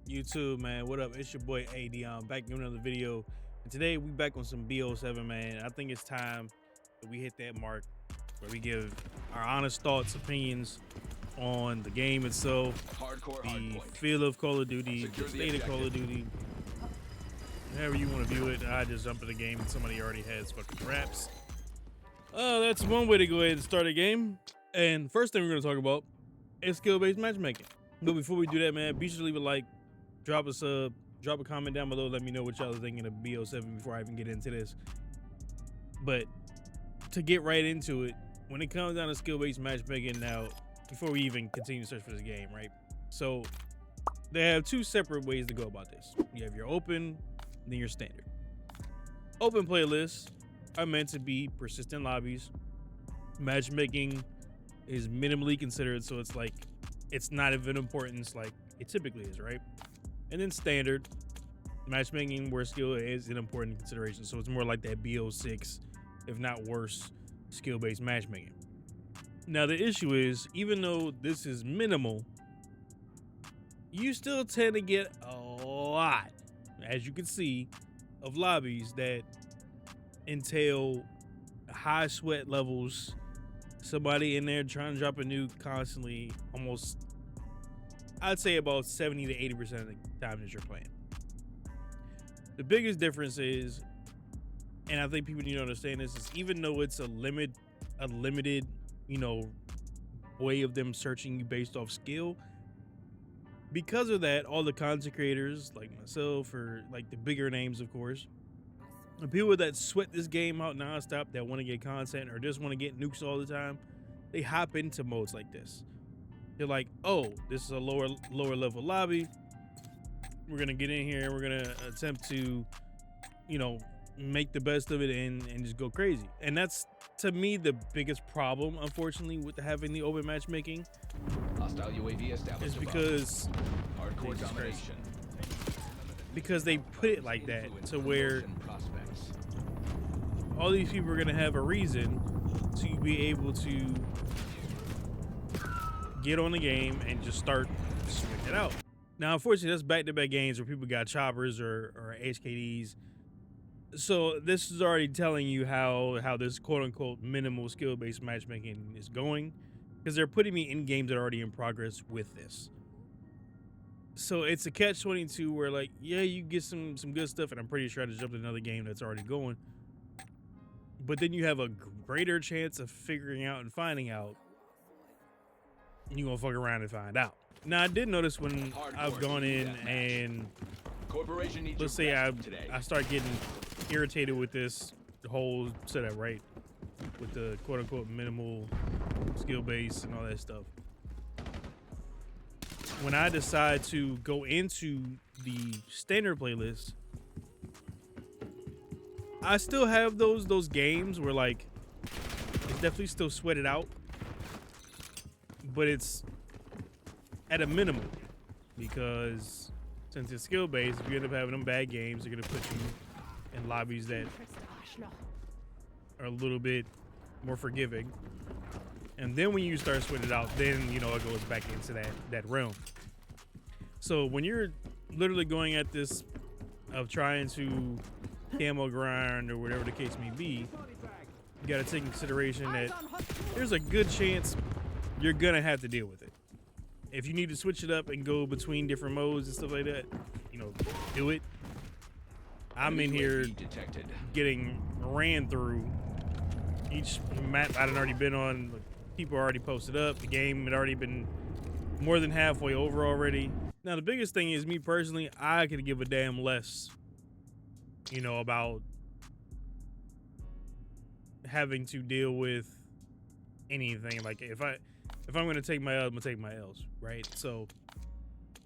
YouTube, man, what up? It's your boy AyeDeon back in another video, and today we back on some BO7, man. I think it's time that we hit that mark where we give our honest thoughts, opinions on the game itself, the feel of Call of Duty, the state of Call of Duty, however you want to view it. I just jumped in the game and somebody already has fucking raps. That's one way to go ahead and start a game. And first thing we're gonna talk about is skill-based matchmaking. But before we do that, man, be sure to leave a like, drop a sub, drop a comment down below, let me know what y'all are thinking of BO7 before I even get into this. But to get right into it, when it comes down to skill-based matchmaking now, before we even continue to search for this game, right? So they have two separate ways to go about this. You have your open, and then your standard. Open playlists are meant to be persistent lobbies. Matchmaking is minimally considered, so it's like it's not of an importance like it typically is, right? And then standard matchmaking, where skill is an important consideration, so it's more like that BO6, if not worse, skill-based matchmaking. Now the issue is, even though this is minimal, you still tend to get a lot, as you can see, of lobbies that entail high sweat levels, somebody in there trying to drop a nuke constantly, almost, I'd say about 70 to 80% of the time that you're playing. The biggest difference is, and I think people need to understand this, is even though it's a limited, you know, way of them searching you based off skill, because of that, all the content creators like myself, or like the bigger names, of course, the people that sweat this game out nonstop, that want to get content or just want to get nukes all the time, they hop into modes like this. They're like, oh, this is a lower level lobby. We're gonna get in here. We're gonna attempt to, you know, make the best of it and just go crazy. And that's, to me, the biggest problem, unfortunately, with having the open matchmaking. Hostile UAV established. Is because hardcore domination. Because they put it like that to where all these people are gonna have a reason to be able to get on the game and just start swinging it out. Now, unfortunately, that's back-to-back games where people got choppers or HKDs. So this is already telling you how this quote-unquote minimal skill-based matchmaking is going, because they're putting me in games that are already in progress with this. So it's a catch-22 where, like, yeah, you get some good stuff, and I'm pretty sure I just jumped in another game that's already going. But then you have a greater chance of figuring out and finding out. You're gonna fuck around and find out. Now, I did notice when I've gone in and let's say I start getting irritated with this whole setup, right? With the quote-unquote minimal skill base and all that stuff. When I decide to go into the standard playlist, I still have those games where, like, it's definitely still sweated out, but it's at a minimum, because since it's skill based, if you end up having them bad games, they're gonna put you in lobbies that are a little bit more forgiving. And then when you start sweating it out, then, you know, it goes back into that realm. So when you're literally going at this of trying to camo grind or whatever the case may be, you got to take in consideration that there's a good chance you're gonna have to deal with it. If you need to switch it up and go between different modes and stuff like that, you know, do it. I'm in here getting ran through each map I'd already been on. People already posted up. The game had already been more than halfway over already. Now, the biggest thing is, me personally, I could give a damn less, you know, about having to deal with anything. Like, if I'm gonna take my L, I'm gonna take my L's, right? So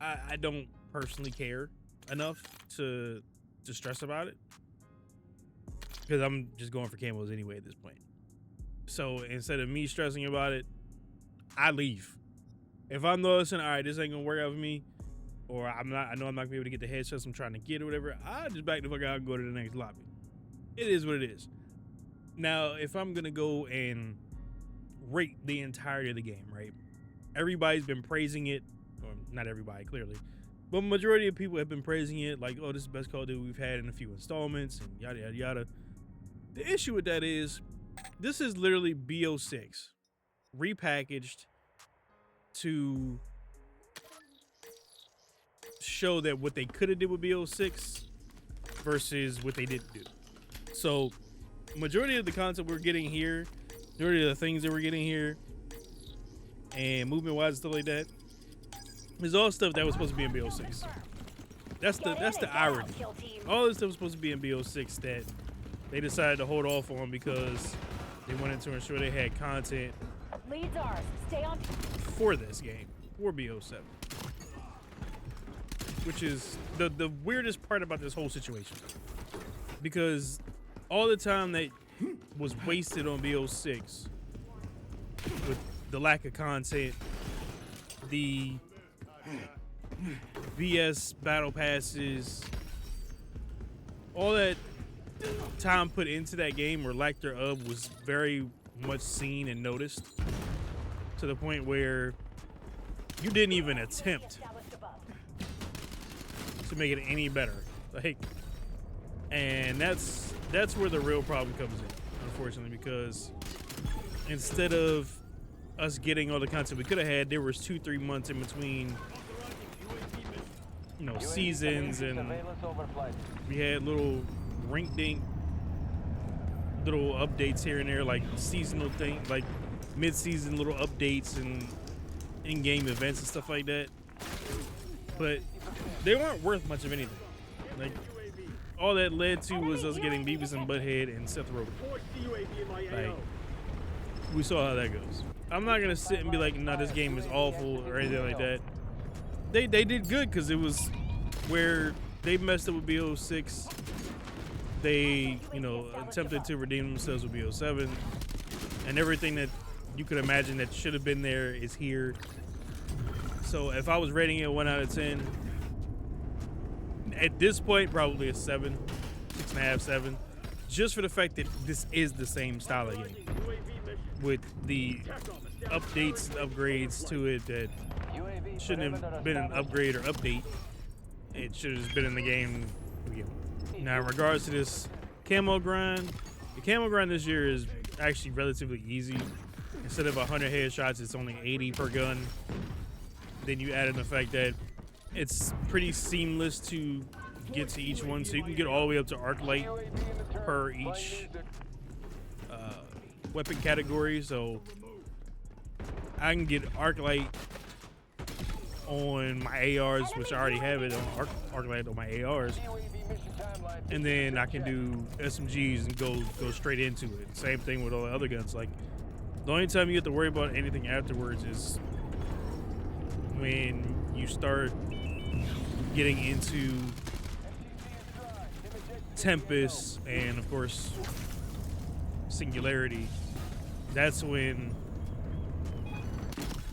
I don't personally care enough to stress about it, because I'm just going for camos anyway at this point. So instead of me stressing about it, I leave. If I'm noticing, all right, this ain't gonna work out for me, or I know I'm not gonna be able to get the headshots I'm trying to get or whatever, I just back the fuck out and go to the next lobby. It is what it is. Now, if I'm gonna go and rate the entirety of the game, right? Everybody's been praising it, or not everybody, clearly, But majority of people have been praising it, like, oh, this is the best Call of Duty we've had in a few installments, and yada yada yada. The issue with that is, this is literally BO6 repackaged to show that what they could have did with BO6 versus what they didn't do. So, majority of the content we're getting here, majority of the things that we're getting here, and movement-wise and stuff like that, is all stuff that was supposed to be in BO6. That's the irony. All this stuff was supposed to be in BO6 that they decided to hold off on because they wanted to ensure they had content Leads ours. Stay on. for this game, for BO7. Which is the weirdest part about this whole situation. Because all the time that was wasted on BO6 with the lack of content, the BS battle passes, all that time put into that game or lack thereof was very much seen and noticed, to the point where you didn't even attempt to make it any better. Like, and that's where the real problem comes in, unfortunately, because instead of us getting all the content we could have had, there was 2-3 months in between, you know, seasons, and we had little rink-dink little updates here and there, like seasonal thing, like mid-season little updates and in-game events and stuff like that. But they weren't worth much of anything. Like, all that led to was us getting Beavis and Butthead and Seth Rogen. Like, we saw how that goes. I'm not gonna sit and be like, nah, this game is awful or anything like that. They did good because it was where they messed up with BO6. They, you know, attempted to redeem themselves with BO7, and everything that you could imagine that should have been there is here. So if I was rating it 1 out of 10, at this point, probably a 7, 6.5, 7, just for the fact that this is the same style of game with the updates and upgrades to it that shouldn't have been an upgrade or update. It should have just been in the game. Now, in regards to this camo grind, the camo grind this year is actually relatively easy. Instead of 100 headshots, it's only 80 per gun. Then you add in the fact that it's pretty seamless to get to each one, so you can get all the way up to arc light per each weapon category. So I can get arc light on my ARs, which I already have it on arc light on my ARs, and then I can do SMGs and go straight into it. Same thing with all the other guns. Like, the only time you have to worry about anything afterwards is when you start getting into Tempest and, of course, Singularity. That's when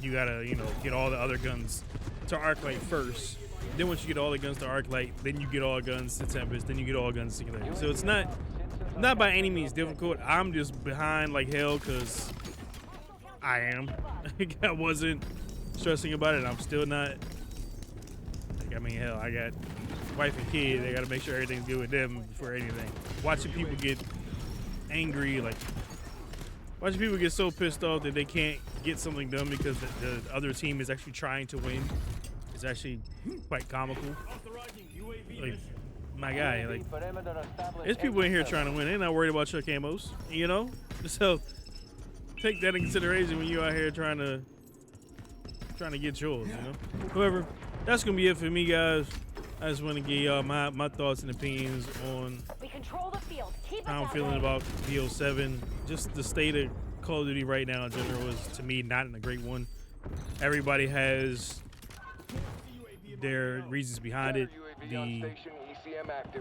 you gotta, you know, get all the other guns to Arclight first. Then once you get all the guns to Arclight, then you get all guns to Tempest, then you get all guns to Singularity. So it's not by any means difficult. I'm just behind like hell because I am. I wasn't stressing about it. I'm still not. Like, I mean, hell, I got wife and kid. They gotta make sure everything's good with them before anything. Watching people get angry, like watching people get so pissed off that they can't get something done because the other team is actually trying to win, is actually quite comical. Like, my guy, like, there's people in here trying to win. They're not worried about your camos, you know? So take that in consideration when you're out here trying to get yours, you know? However, that's gonna be it for me, guys. I just want to give y'all my thoughts and opinions on how I'm feeling about BO7. Just the state of Call of Duty right now in general is, to me, not in a great one. Everybody has their reasons behind it. The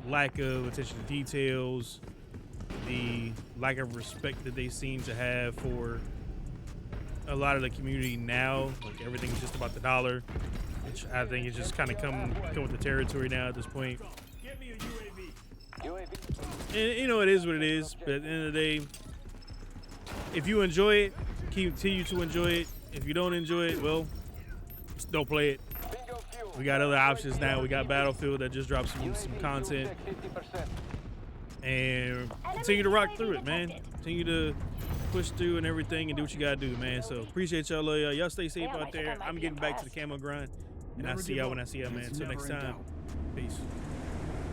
lack of attention to details, the lack of respect that they seem to have for a lot of the community now. Like, everything's just about the dollar, which I think is just kind of come with the territory now at this point. And, you know, it is what it is, but at the end of the day, if you enjoy it, continue to enjoy it. If you don't enjoy it, well, just don't play it. We got other options now. We got Battlefield that just dropped some content. And continue to rock through it, man. Continue to push through and everything and do what you gotta do, man. So appreciate y'all. Y'all stay safe out there. I'm getting back to the camo grind. And I'll see y'all when I see y'all, man. Until next time. Peace.